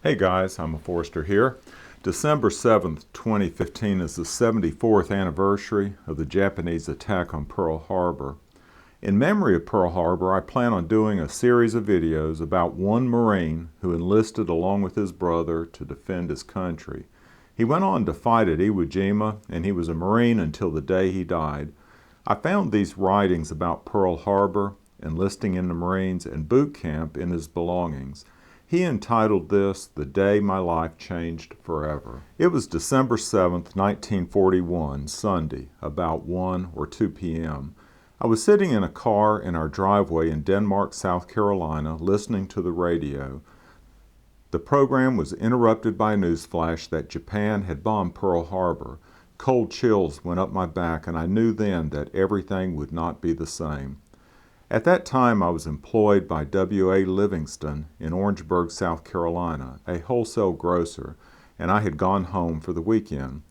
Hey guys, I'm a Forester here. December 7th, 2015 is the 74th anniversary of the Japanese attack on Pearl Harbor. In memory of Pearl Harbor, I plan on doing a series of videos about one Marine who enlisted along with his brother to defend his country. He went on to fight at Iwo Jima, and he was a Marine until the day he died. I found these writings about Pearl Harbor, enlisting in the Marines, and boot camp in his belongings. He entitled this, "The Day My Life Changed Forever." It was December 7th, 1941, Sunday, about 1 or 2 p.m. I was sitting in a car in our driveway in Denmark, South Carolina, listening to the radio. The program was interrupted by a news flash that Japan had bombed Pearl Harbor. Cold chills went up my back, and I knew then that everything would not be the same. At that time, I was employed by WWII Livingston in Orangeburg, South Carolina, a wholesale grocer, and I had gone home for the weekend.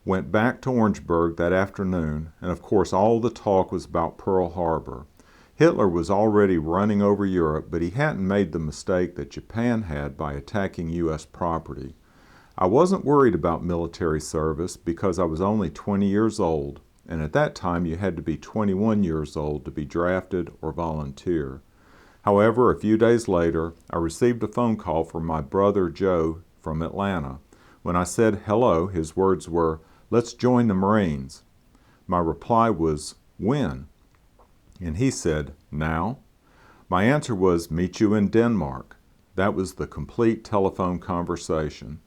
Went back to Orangeburg that afternoon, and of course all the talk was about Pearl Harbor. Hitler was already running over Europe, but he hadn't made the mistake that Japan had by attacking U.S. property. I wasn't worried about military service because I was only 20 years old, and at that time you had to be 21 years old to be drafted or volunteer. However, a few days later, I received a phone call from my brother Joe from Atlanta. When I said hello, his words were, "Let's join the Marines." My reply was, "When?" And he said, "Now?" My answer was, "Meet you in Denmark." That was the complete telephone conversation.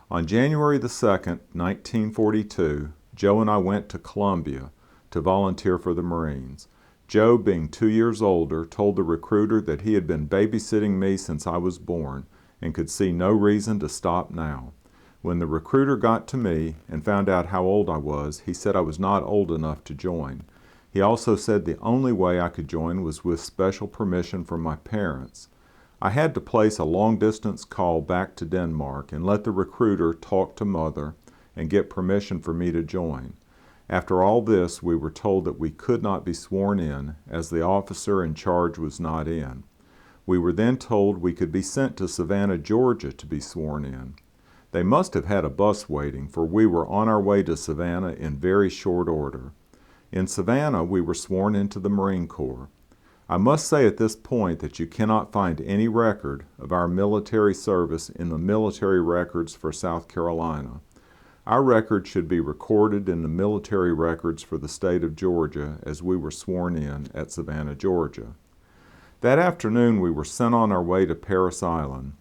On January the 2nd, 1942, Joe and I went to Columbia to volunteer for the Marines. Joe, being 2 years older, told the recruiter that he had been babysitting me since I was born and could see no reason to stop now. When the recruiter got to me and found out how old I was, he said I was not old enough to join. He also said the only way I could join was with special permission from my parents. I had to place a long-distance call back to Denmark and let the recruiter talk to Mother and get permission for me to join. After all this, we were told that we could not be sworn in, as the officer in charge was not in. We were then told we could be sent to Savannah, Georgia to be sworn in. They must have had a bus waiting, for we were on our way to Savannah in very short order. In Savannah, we were sworn into the Marine Corps. I must say at this point that you cannot find any record of our military service in the military records for South Carolina. Our record should be recorded in the military records for the state of Georgia, as we were sworn in at Savannah, Georgia. That afternoon we were sent on our way to Parris Island.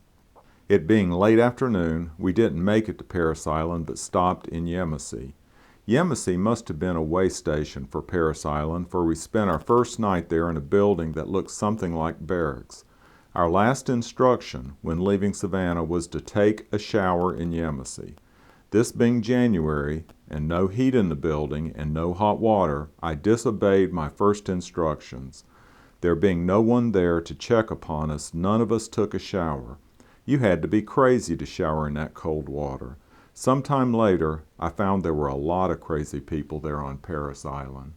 It being late afternoon, we didn't make it to Parris Island but stopped in Yamasee. Yamasee must have been a way station for Parris Island, for we spent our first night there in a building that looked something like barracks. Our last instruction when leaving Savannah was to take a shower in Yamasee. This being January, and no heat in the building and no hot water, I disobeyed my first instructions. There being no one there to check upon us, none of us took a shower. You had to be crazy to shower in that cold water. Sometime later, I found there were a lot of crazy people there on Parris Island.